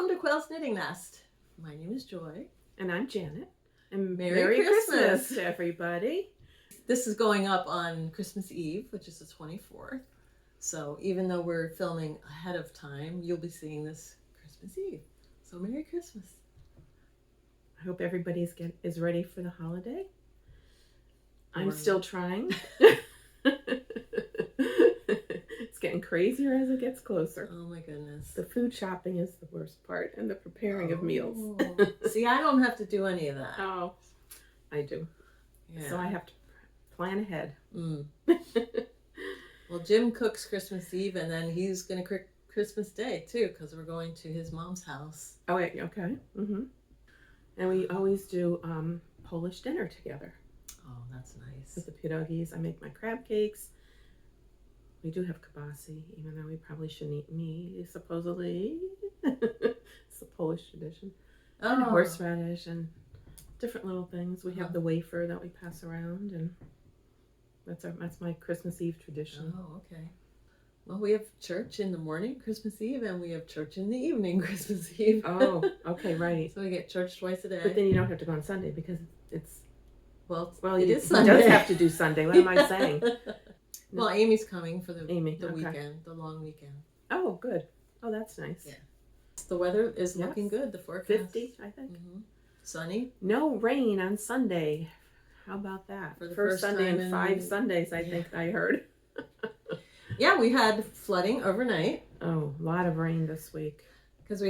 Welcome to Quail's Knitting Nest. My name is Joy. And I'm Janet. And Merry Christmas to everybody. This is going up on Christmas Eve, which is the 24th. So even though we're filming ahead of time, you'll be seeing this Christmas Eve. So Merry Christmas. I hope everybody is ready for the holiday. I'm still trying. It's getting crazier as it gets closer. Oh my goodness. The food shopping is the worst part, and the preparing of meals. See, I don't have to do any of that. Oh, I do. Yeah. So I have to plan ahead. Well, Jim cooks Christmas Eve, and then he's going to cook Christmas Day, too, because we're going to his mom's house. Oh, wait, okay. Mm-hmm. And we always do Polish dinner together. Oh, that's nice. With the pierogies. I make my crab cakes. We do have kibasi, even though we probably shouldn't eat meat, supposedly. It's a Polish tradition. Oh. And horseradish and different little things. We have the wafer that we pass around, and that's my Christmas Eve tradition. Oh, okay. Well, we have church in the morning, Christmas Eve, and we have church in the evening, Christmas Eve. Oh, okay, right. So we get church twice a day. But then you don't have to go on Sunday because it's... Well, it is Sunday. He does have to do Sunday. What am I saying? Well, Amy's coming for the okay. weekend, the long weekend. Oh, good. Oh, that's nice. Yeah. The weather is looking good. The forecast. 50, I think. Mm-hmm. Sunny. No rain on Sunday. How about that? For the first Sunday time in 5 Sundays, I think I heard. Yeah, we had flooding overnight. Oh, a lot of rain this week. Because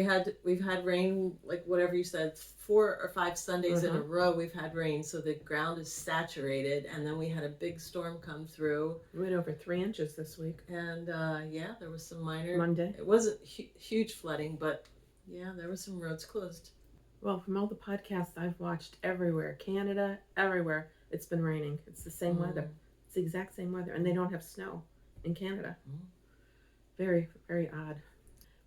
we've had rain, like whatever you said, 4 or 5 Sundays in a row we've had rain, so the ground is saturated, and then we had a big storm come through. We went over 3 inches this week. And yeah, there was some minor... Monday. It wasn't huge flooding, but yeah, there were some roads closed. Well, from all the podcasts I've watched everywhere, Canada, everywhere, it's been raining. It's the same weather. It's the exact same weather, and they don't have snow in Canada. Very, very odd.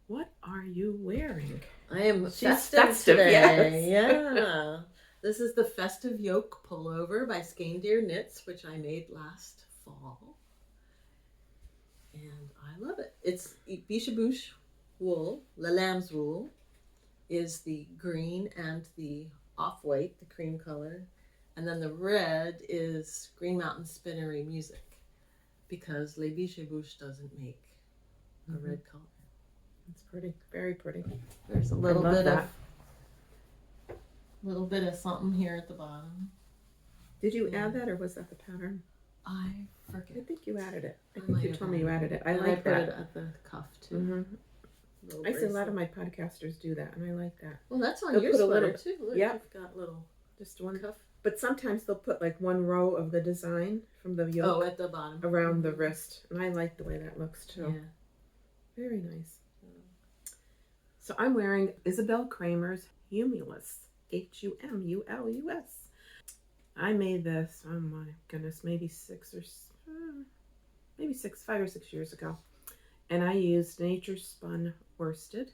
What are you wearing? I am festive today. Yes. Yeah. This is the Festive Yoke Pullover by Skeindeer Knits, which I made last fall. And I love it. It's Biches wool. The Lambswool is the green and the off-white, the cream color. And then the red is Green Mountain Spinnery Music, because Les Biches doesn't make a red color. It's pretty, very pretty. There's a little bit of something here at the bottom. Did you add that, or was that the pattern? I forget. I think you added it. I I think you told me you added it. I like that. I put it at the cuff too. I see a lot of my podcasters do that, and I like that. Well, that's on They'll your put a sweater little, too. Look, yeah. You've got little just one cuff. But sometimes they'll put like one row of the design from the yoke at the bottom around the wrist, and I like the way that looks too. Yeah. Very nice. So I'm wearing Isabell Kraemer's Humulus, Humulus. I made this, oh my goodness, maybe 5 or 6 years ago. And I used Nature Spun worsted.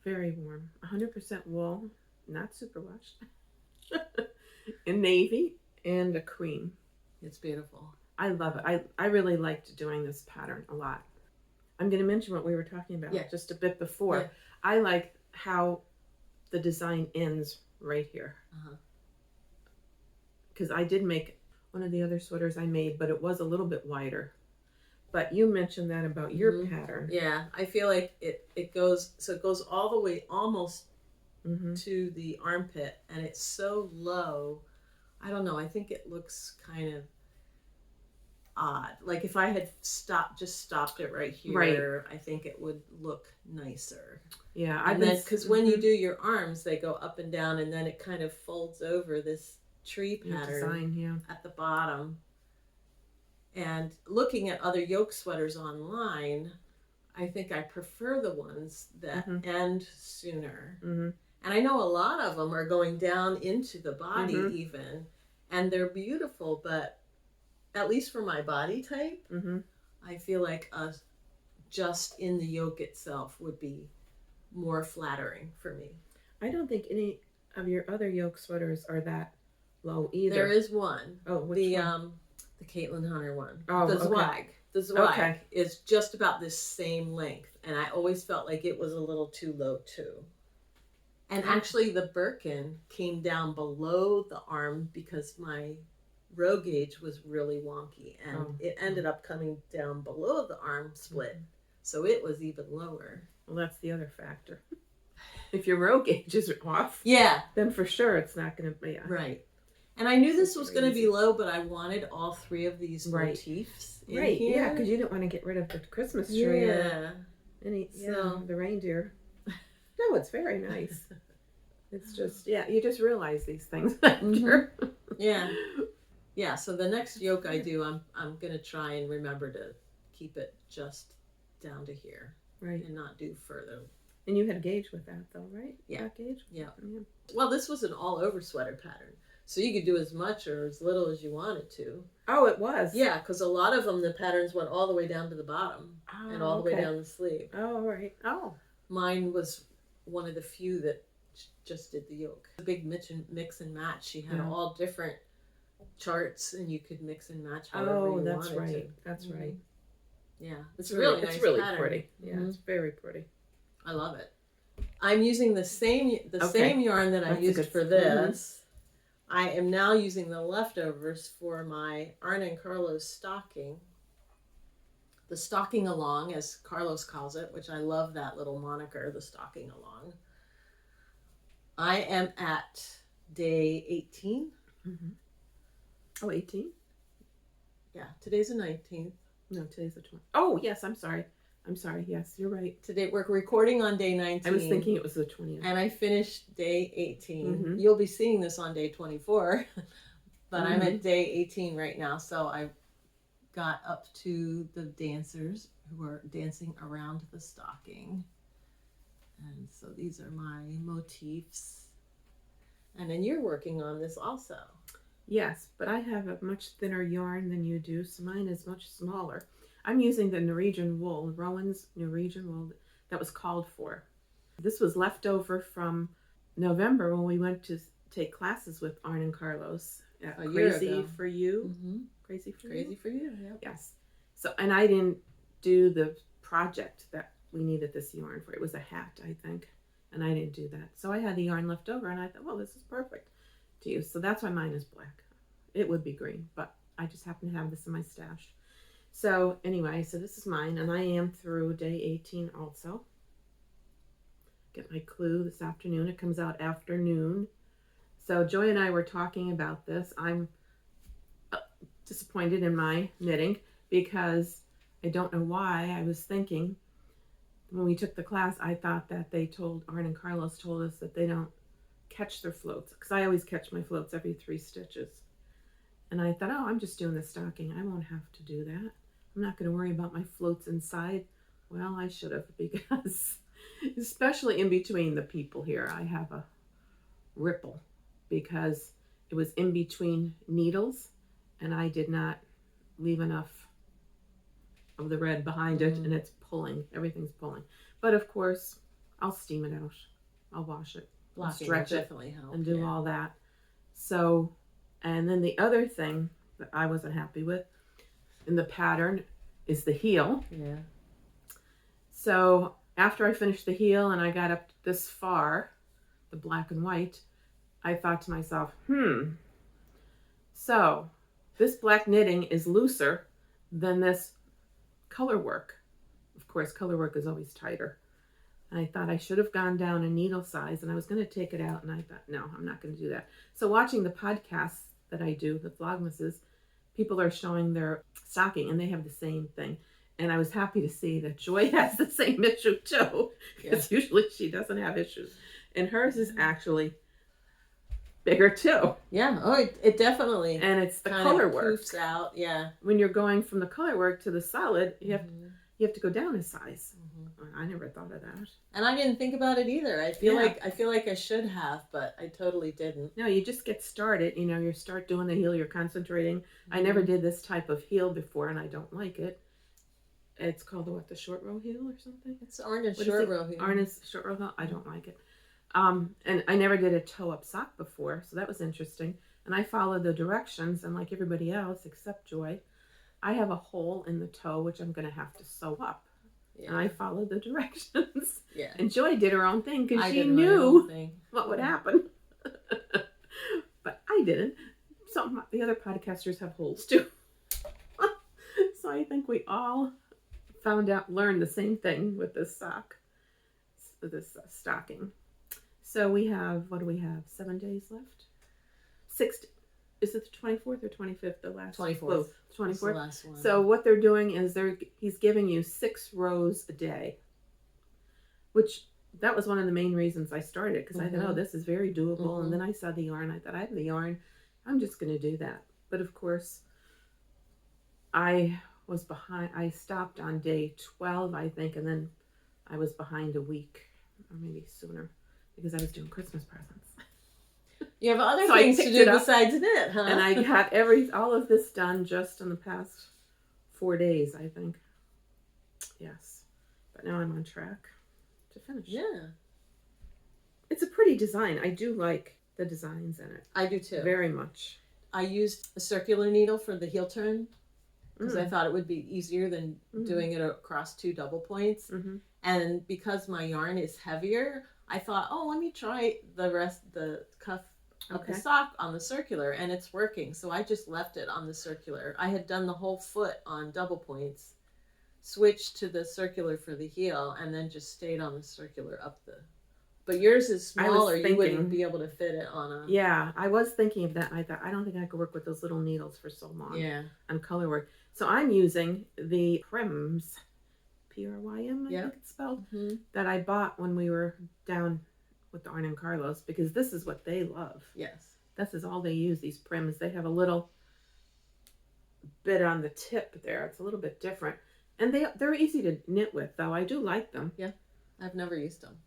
Very warm. 100% wool, not superwash. In navy and a cream. It's beautiful. I love it. I really liked doing this pattern a lot. I'm going to mention what we were talking about just a bit before. Yeah. I like how the design ends right here. Because I did make one of the other sweaters I made, but it was a little bit wider. But you mentioned that about your pattern. Yeah, I feel like it goes all the way almost to the armpit, and it's so low. I don't know. I think it looks kind of odd. Like if I had stopped it right here, I think it would look nicer. Yeah, because when you do your arms, they go up and down, and then it kind of folds over this tree pattern at the bottom. And looking at other yoke sweaters online, I think I prefer the ones that end sooner. And I know a lot of them are going down into the body even, and they're beautiful, but at least for my body type, I feel like just in the yoke itself would be more flattering for me. I don't think any of your other yoke sweaters are that low either. There is one. Oh, which one? The Caitlin Hunter one. Oh, the okay. Zwag. The Zwerger Okay. is just about this same length, and I always felt like it was a little too low too. And actually, the Birkin came down below the arm because my row gauge was really wonky, and it ended up coming down below the arm split, so it was even lower. Well, that's the other factor. If your row gauge is off, then for sure it's not going to be right. And I knew this was going to be low, but I wanted all three of these motifs in here. Yeah, because you didn't want to get rid of the Christmas tree or the reindeer. No, it's very nice. It's just, you just realize these things after. Yeah, so the next yoke I do, I'm going to try and remember to keep it just down to here. Right. And not do further. And you had a gauge with that though, right? Yeah. That gauge? Yeah. Well, this was an all over sweater pattern. So you could do as much or as little as you wanted to. Oh, it was? Yeah, because a lot of them, the patterns went all the way down to the bottom and all the way down the sleeve. Oh, all right. Oh. Mine was one of the few that just did the yoke. A big mix and match. She had all different charts and you could mix and match however you wanted to. That's right. Yeah, it's really nice. It's really pattern. Pretty. Yeah, it's very pretty. I love it. I'm using the same yarn that I used for this. I am now using the leftovers for my Arne Carlos stocking. The stocking along, as Carlos calls it, which I love that little moniker, the stocking along. I am at day 18. Oh, 18? Yeah, today's the 19th. No, today's the 20th. Oh, yes, I'm sorry. Yes, you're right. Today we're recording on day 19. I was thinking it was the 20th. And I finished day 18. You'll be seeing this on day 24, but I'm at day 18 right now. So I got up to the dancers who are dancing around the stocking. And so these are my motifs. And then you're working on this also. Yes, but I have a much thinner yarn than you do, so mine is much smaller. I'm using the Norwegian wool, Rowan's Norwegian wool that was called for. This was left over from November when we went to take classes with Arne and Carlos at Crazy for You. Crazy for You, yeah. Yes. So, and I didn't do the project that we needed this yarn for. It was a hat, I think, and I didn't do that. So I had the yarn left over, and I thought, well, this is perfect to use. So that's why mine is black. It would be green, but I just happen to have this in my stash. So anyway, so this is mine, and I am through day 18 also. Get my clue this afternoon. It comes out afternoon. So Joy and I were talking about this. I'm disappointed in my knitting because I don't know why. I was thinking when we took the class, I thought that Arne and Carlos told us that they don't catch their floats, because I always catch my floats every 3 stitches. And I thought, oh, I'm just doing the stocking. I won't have to do that. I'm not going to worry about my floats inside. Well, I should have, because especially in between the people here, I have a ripple because it was in between needles and I did not leave enough of the red behind it, and it's pulling. Everything's pulling. But of course, I'll steam it out. I'll wash it. Stretch it and do all that. So, and then the other thing that I wasn't happy with in the pattern is the heel. Yeah. So after I finished the heel and I got up this far, the black and white, I thought to myself, so this black knitting is looser than this color work. Of course, color work is always tighter. I thought I should have gone down a needle size, and I was going to take it out, and I thought, no, I'm not going to do that. So watching the podcasts that I do, the Vlogmases, people are showing their stocking, and they have the same thing. And I was happy to see that Joy has the same issue, too, because usually she doesn't have issues. And hers is actually bigger, too. Yeah, oh, it definitely. And it's the color work. Poofs out, yeah. When you're going from the color work to the solid, you have to go down a size. I never thought of that. And I didn't think about it either. I feel like I should have, but I totally didn't. No, you just get started. You know, you start doing the heel, you're concentrating. I never did this type of heel before, and I don't like it. It's called the short row heel or something? It's Arne's short row heel. Arne's short row heel? I don't like it. And I never did a toe-up sock before, so that was interesting. And I followed the directions, and like everybody else, except Joy, I have a hole in the toe, which I'm going to have to sew up. Yeah. And I followed the directions. Yeah. And Joy did her own thing because she did my knew own thing. what would happen. But I didn't. Some of the other podcasters have holes too. So I think we all learned the same thing with this sock, this stocking. So we have, what do we have? 7 days left? 6. Is it the 24th or 25th? The last 24th. Oh, 24th. That's the last one. So what they're doing is he's giving you 6 rows a day, which that was one of the main reasons I started, because I thought, oh, this is very doable. And then I saw the yarn. I thought, I have the yarn. I'm just going to do that. But of course, I was behind. I stopped on day 12, I think, and then I was behind a week or maybe sooner because I was doing Christmas presents. You have other things to do besides knit, huh? And I got all of this done just in the past 4 days, I think. Yes. But now I'm on track to finish. Yeah. It's a pretty design. I do like the designs in it. I do too. Very much. I used a circular needle for the heel turn because I thought it would be easier than doing it across 2 double points. And because my yarn is heavier, I thought, oh, let me try the cuff of the sock on the circular, and it's working. So I just left it on the circular. I had done the whole foot on double points, switched to the circular for the heel, and then just stayed on the circular up the... But yours is smaller. You wouldn't be able to fit it on a... Yeah, I was thinking of that. I thought, I don't think I could work with those little needles for so long. Yeah. On color work. So I'm using the Pryms, P-R-Y-M, I think it's spelled, that I bought when we were down with the Arne Carlos, because this is what they love. Yes. This is all they use, these Pryms. They have a little bit on the tip there. It's a little bit different. And they're easy to knit with, though. I do like them. Yeah. I've never used them.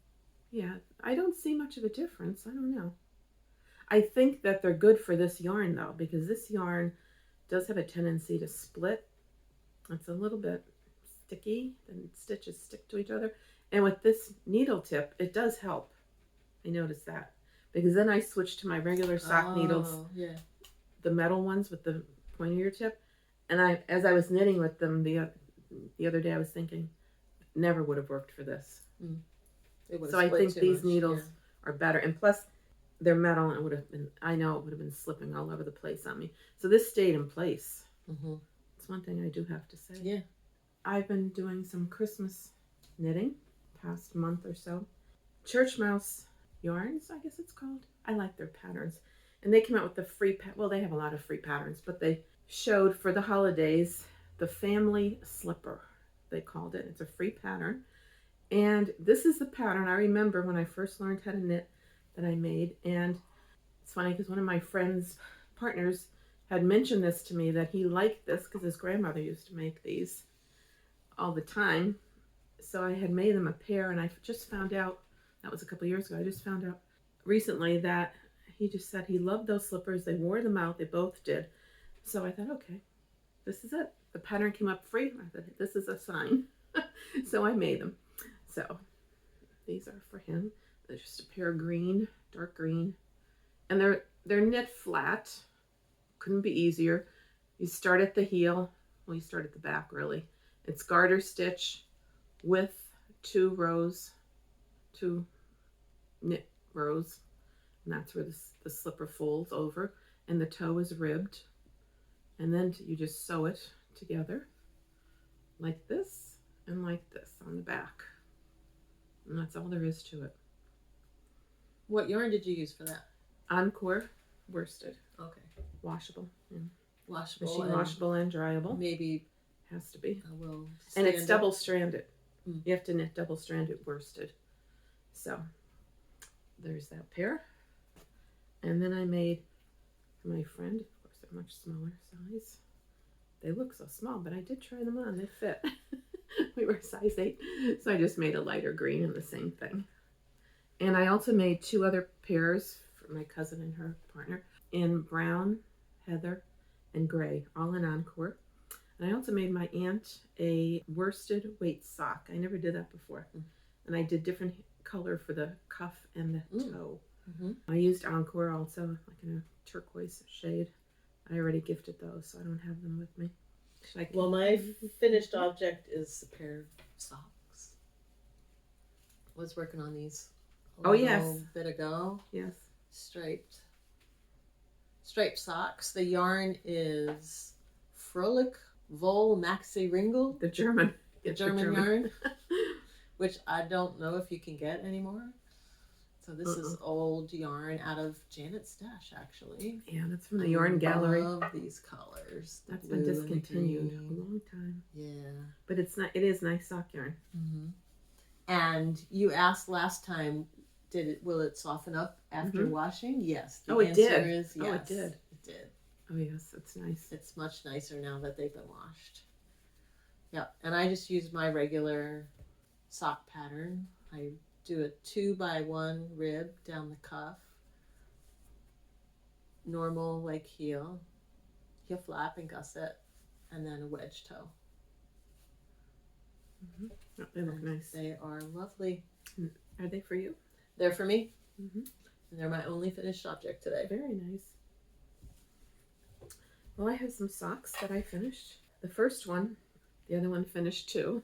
Yeah. I don't see much of a difference. I don't know. I think that they're good for this yarn, though, because this yarn does have a tendency to split. It's a little bit sticky. The stitches stick to each other. And with this needle tip, it does help. I noticed that. Because then I switched to my regular sock needles. Yeah. The metal ones with the pointier tip. And as I was knitting with them the other day, I was thinking, never would have worked for this. So I think these needles are better. And plus, they're metal, and I know it would have been slipping all over the place on me. So this stayed in place. It's one thing I do have to say. Yeah. I've been doing some Christmas knitting past month or so. Churchmouse yarns, I guess it's called. I like their patterns. And they came out with the free, well, they have a lot of free patterns, but they showed for the holidays the family slipper, they called it. It's a free pattern. And this is the pattern I remember when I first learned how to knit that I made. And it's funny because one of my friends' partners had mentioned this to me, that he liked this because his grandmother used to make these all the time. So I had made them a pair, and I just found out, that was a couple years ago, I just found out recently that he just said he loved those slippers. They wore them out. They both did. So I thought, okay, this is it. The pattern came up free. I thought, this is a sign. So I made them. So these are for him. They're just a pair of green, dark green. And they're knit flat. Couldn't be easier. You start at the heel. Well, you start at the back, really. It's garter stitch with 2 knit rows. And that's where the slipper folds over. And the toe is ribbed. And then you just sew it together like this and like this on the back. And that's all there is to it. What yarn did you use for that? Encore worsted. Okay. Washable. And washable. Machine washable and dryable. Maybe. Has to be. And it's double stranded. You have to knit double stranded worsted. So there's that pair. And then I made for my friend, of course they're much smaller size. They look so small, but I did try them on. They fit. We were size 8. So I just made a lighter green and the same thing. And I also made 2 other pairs for my cousin and her partner in brown, heather, and gray, all in Encore. And I also made my aunt a worsted weight sock. I never did that before. And I did different color for the cuff and the toe. I used Encore also, like in a turquoise shade. I already gifted those, so I don't have them with me. Well, my finished object is a pair of socks. I was working on these a little bit ago. Yes. Striped socks. The yarn is Fröhlich Wohl Maxi Ringel. The German yarn, which I don't know if you can get anymore. So this is old yarn out of Janet's stash, actually. Yeah, that's from the Yarn Gallery. I love these colors. That's been discontinued a long time. Yeah. But it's not. It is nice sock yarn. Mm-hmm. And you asked last time, will it soften up after washing? Yes. The it did. answer is yes. Oh, it did. It did. Oh, yes, it's nice. It's much nicer now that they've been washed. Yeah, and I just use my regular sock pattern. I do a 2x1 rib down the cuff, normal like heel flap and gusset, and then a wedge toe. Oh, they look nice. They are lovely. Are they for you? They're for me. And they're my only finished object today. Very nice. Well, I have some socks that I finished. The first one, the other one finished too.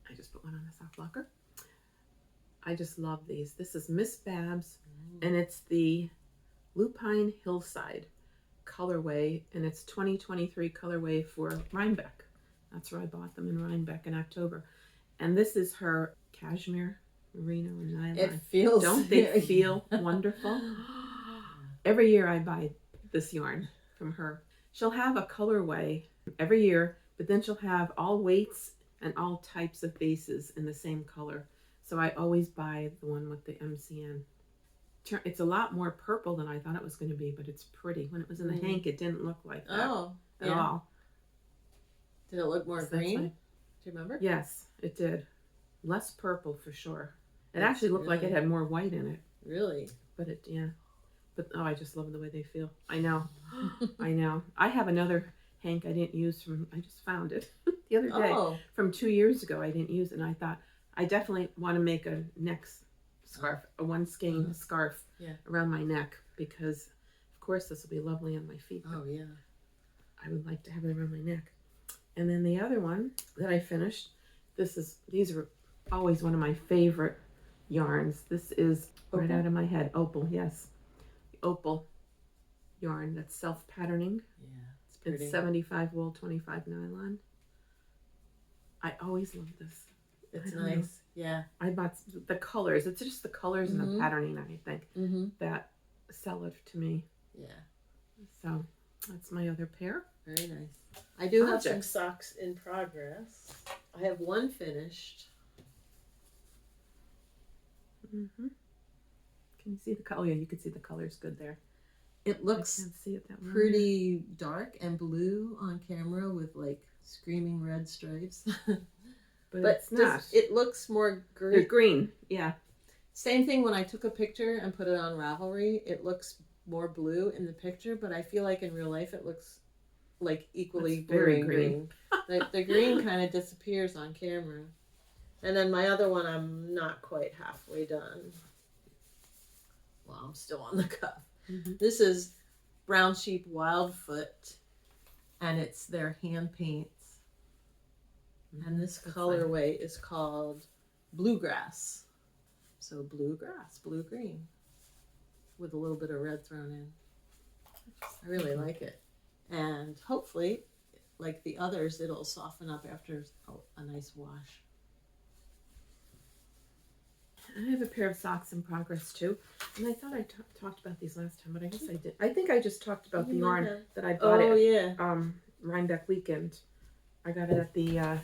I just put one on the sock locker. I just love these. This is Miss Babs, and it's the Lupine Hillside colorway, and it's 2023 colorway for Rhinebeck. That's where I bought them, in Rhinebeck in October. And this is her cashmere, merino, and nylon. It feels... Don't they feel wonderful? Every year I buy this yarn from her. She'll have a colorway every year, but then she'll have all weights and all types of bases in the same color. So I always buy the one with the MCN. It's a lot more purple than I thought it was going to be, but it's pretty. When it was in the hank, it didn't look like that at all. Did it look more green? Do you remember? Yes, it did. Less purple for sure. It actually looked like it had more white in it. Really? But But I just love the way they feel. I know. I know. I have another hank I didn't use I just found it the other day from 2 years ago. I didn't use it, and I thought I definitely want to make a neck scarf, a one skein scarf around my neck, because of course this will be lovely on my feet. Oh yeah. I would like to have it around my neck. And then the other one that I finished, these are always one of my favorite yarns. This is right out of my head. Opal, yes. Opal yarn that's self-patterning. Yeah, it's pretty. It's 75 wool, 25 nylon. I always love this. It's nice. Yeah. I bought the colors. It's just the colors and the patterning, I think, that sell it to me. Yeah. So that's my other pair. Very nice. I do have some socks in progress. I have one finished. Can you see the color? Oh, yeah, you can see the colors good there. It looks pretty dark and blue on camera with like screaming red stripes. But it's not. It looks more green. They're green, yeah. Same thing when I took a picture and put it on Ravelry. It looks more blue in the picture, but I feel like in real life it looks like equally blue and green. The green kind of disappears on camera. And then my other one, I'm not quite halfway done. Well, I'm still on the cuff. This is Brown Sheep Wildfoote, and it's their hand paints. And this colorway is called Bluegrass. So bluegrass, blue-green, with a little bit of red thrown in. I really like it. And hopefully, like the others, it'll soften up after a nice wash. I have a pair of socks in progress too, and I thought I talked about these last time, but I guess I did. I think I just talked about the yarn that I bought at Rhinebeck Weekend. I got it at the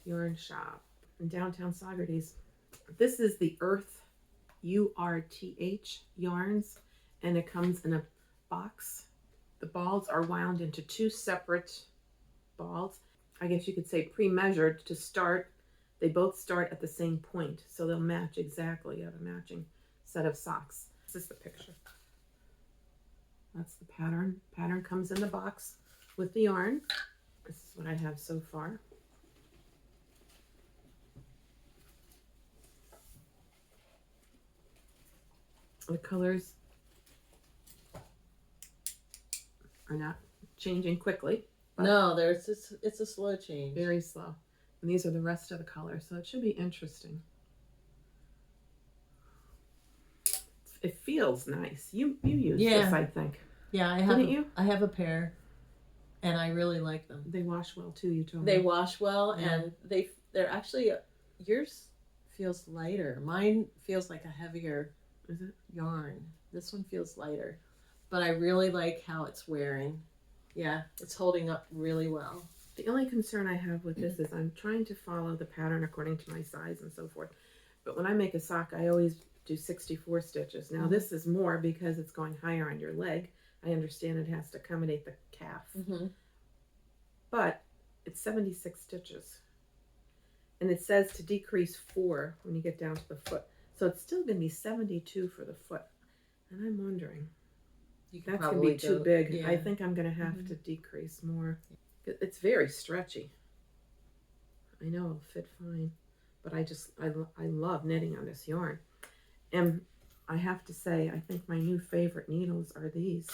yarn shop in downtown Saugerties. This is the Urth, URTH yarns, and it comes in a box. The balls are wound into two separate balls. I guess you could say pre-measured to start. They both start at the same point, so they'll match exactly. You have a matching set of socks. This is the picture. That's the pattern. Pattern comes in the box with the yarn. This is what I have so far. The colors are not changing quickly. No, it's a slow change. Very slow. And these are the rest of the colors, so it should be interesting. It feels nice. You use this, I think. Yeah, I have a pair, and I really like them. They wash well too. You told me they wash well, and they're actually yours feels lighter. Mine feels like a heavier yarn. This one feels lighter, but I really like how it's wearing. Yeah, it's holding up really well. The only concern I have with this is I'm trying to follow the pattern according to my size and so forth. But when I make a sock, I always do 64 stitches. Now this is more because it's going higher on your leg. I understand it has to accommodate the calf. But it's 76 stitches. And it says to decrease 4 when you get down to the foot. So it's still going to be 72 for the foot. And I'm wondering, that's going to be too big. Yeah. I think I'm going to have to decrease more. It's very stretchy. I know it'll fit fine. But I love knitting on this yarn. And I have to say, I think my new favorite needles are these.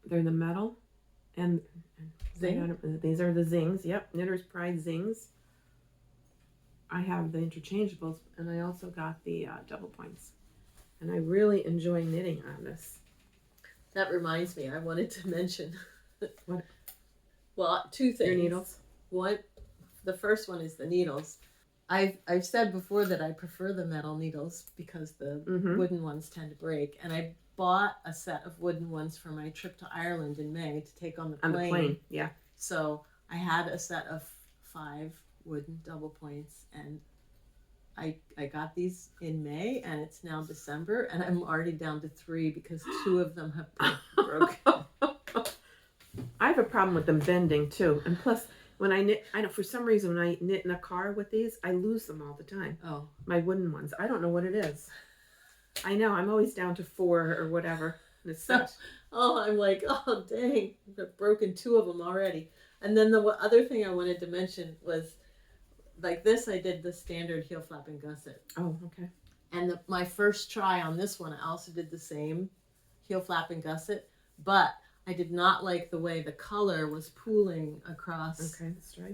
They're the metal. And these are the zings. Yep, Knitter's Pride zings. I have the interchangeables, and I also got the double points. And I really enjoy knitting on this. That reminds me, I wanted to mention. What? Well, two things. Your needles? The first one is the needles. I've said before that I prefer the metal needles because the wooden ones tend to break. And I bought a set of wooden ones for my trip to Ireland in May to take on the plane. On the plane, yeah. So I had a set of 5 wooden double points, and I got these in May, and it's now December, and I'm already down to 3 because 2 of them have been broken. I have a problem with them bending too, and plus when I knit, I know for some reason when I knit in a car with these, I lose them all the time. Oh, my wooden ones. I don't know what it is. I know, I'm always down to 4 or whatever. I'm like, oh dang, I've broken 2 of them already. And then the other thing I wanted to mention was, like this, I did the standard heel flap and gusset. Oh, okay. And my first try on this one, I also did the same heel flap and gusset, but I did not like the way the color was pooling across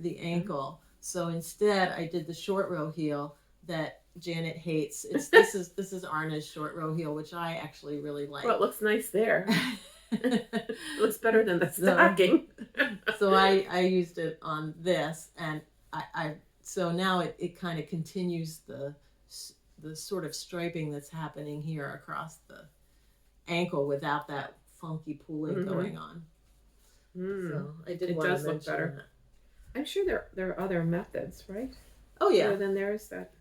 the ankle. So instead, I did the short row heel that Janet hates. This is Arne's short row heel, which I actually really like. Well, it looks nice there. It looks better than the stocking. So I used it on this, and so now it kind of continues the sort of striping that's happening here across the ankle without that funky pooling going on. So I did want to mention that. I'm sure there are other methods, right? Oh yeah. Other than there's that.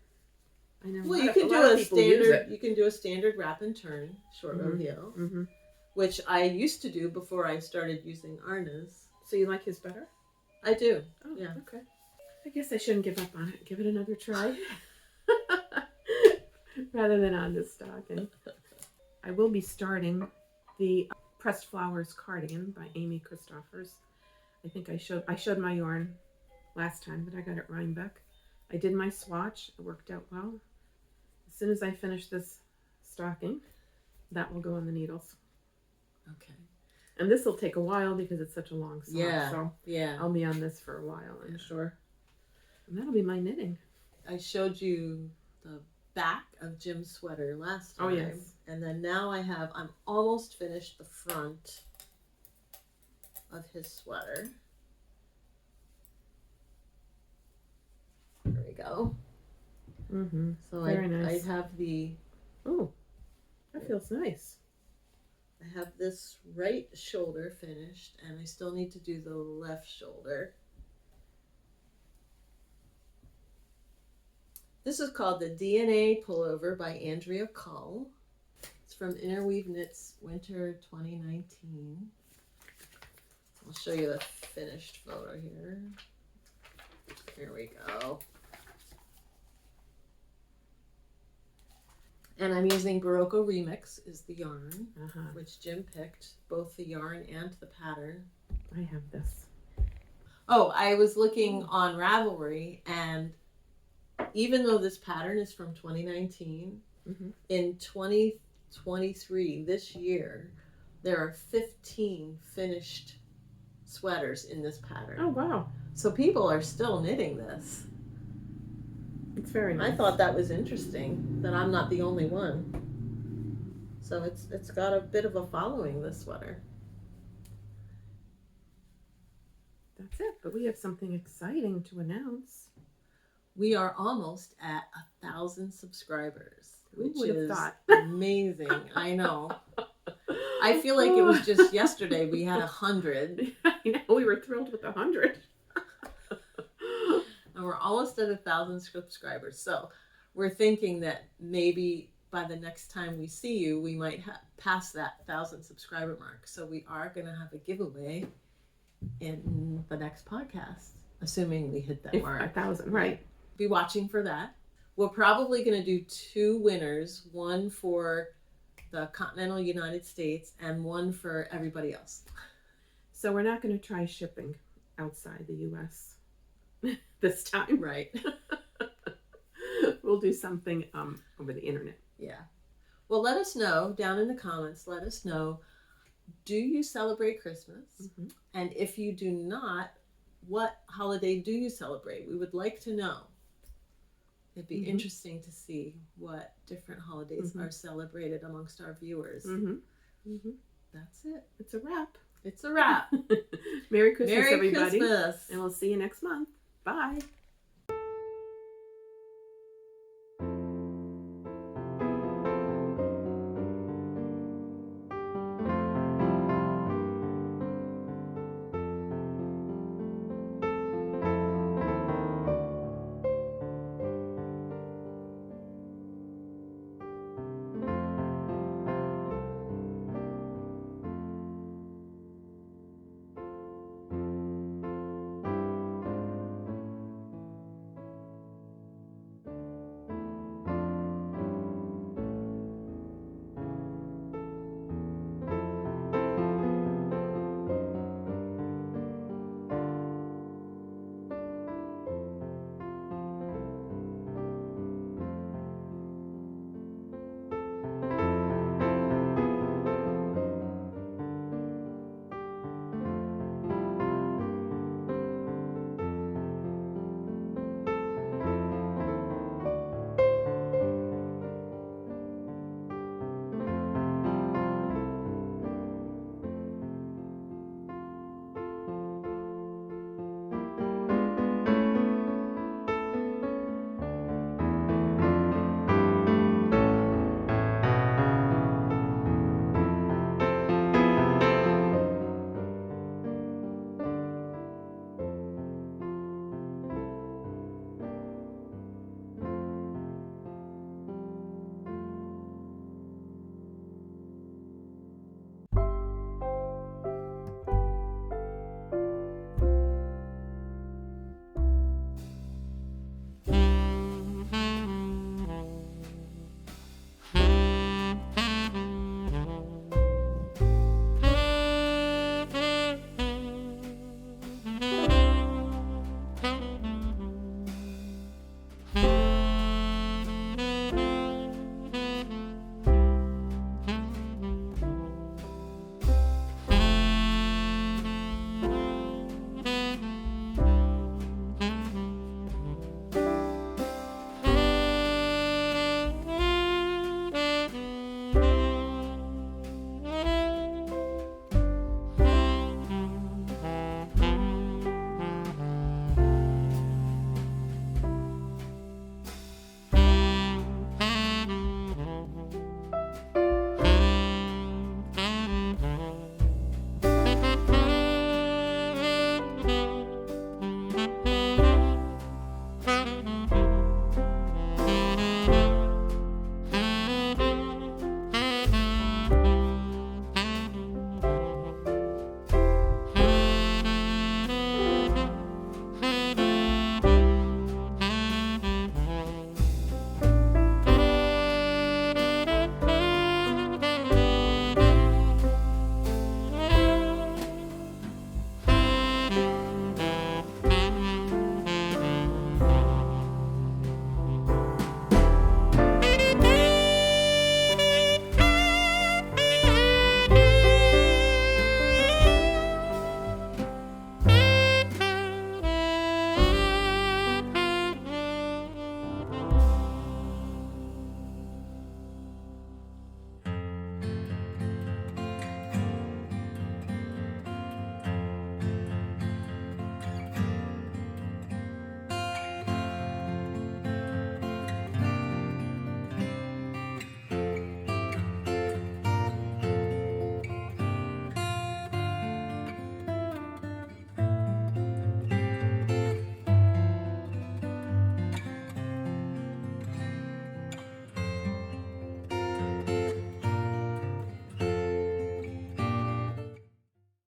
I know. Well, you can do a standard. You can do a standard wrap and turn short row heel, which I used to do before I started using Arne's. So you like his better? I do. Oh, yeah. Okay. I guess I shouldn't give up on it. Give it another try, rather than on this stocking. I will be starting the Pressed Flowers cardigan by Amy Christoffers. I think I showed my yarn last time, but I got it Rhinebeck. I did my swatch. It worked out well. As soon as I finish this stocking, that will go on the needles. Okay. And this will take a while because it's such a long sock. Yeah. So I'll be on this for a while, I'm sure. And that'll be my knitting. I showed you the back of Jim's sweater last time. Oh, yes. And then now I'm almost finished the front of his sweater. There we go. So very nice. I have the... Oh, that feels nice. I have this right shoulder finished, and I still need to do the left shoulder. This is called the DNA Pullover by Andrea Cull. It's from Interweave Knits Winter 2019. I'll show you the finished photo here. Here we go. And I'm using BERROCO Remix is the yarn, which Jim picked, both the yarn and the pattern. I have this. Oh, I was looking on Ravelry, and even though this pattern is from 2019, in 2023, this year, there are 15 finished sweaters in this pattern. Oh, wow. So people are still knitting this. It's very nice. I thought that was interesting, that I'm not the only one. So it's got a bit of a following, this sweater. That's it, but we have something exciting to announce. We are almost at 1,000 subscribers, Who which would have is thought? amazing. I know. I feel like it was just yesterday we had 100. I know, we were thrilled with 100. And we're almost at 1,000 subscribers. So we're thinking that maybe by the next time we see you, we might pass that 1,000 subscriber mark. So we are going to have a giveaway in the next podcast, assuming we hit that mark. 1,000, right. Be watching for that. We're probably going to do 2 winners, one for the continental United States and one for everybody else. So we're not going to try shipping outside the U.S. this time. Right. We'll do something over the internet. Yeah. Well, let us know down in the comments. Let us know, do you celebrate Christmas? Mm-hmm. And if you do not, what holiday do you celebrate? We would like to know. It'd be interesting to see what different holidays are celebrated amongst our viewers. That's it. It's a wrap. It's a wrap. Merry Christmas, Merry everybody. Christmas. And we'll see you next month. Bye.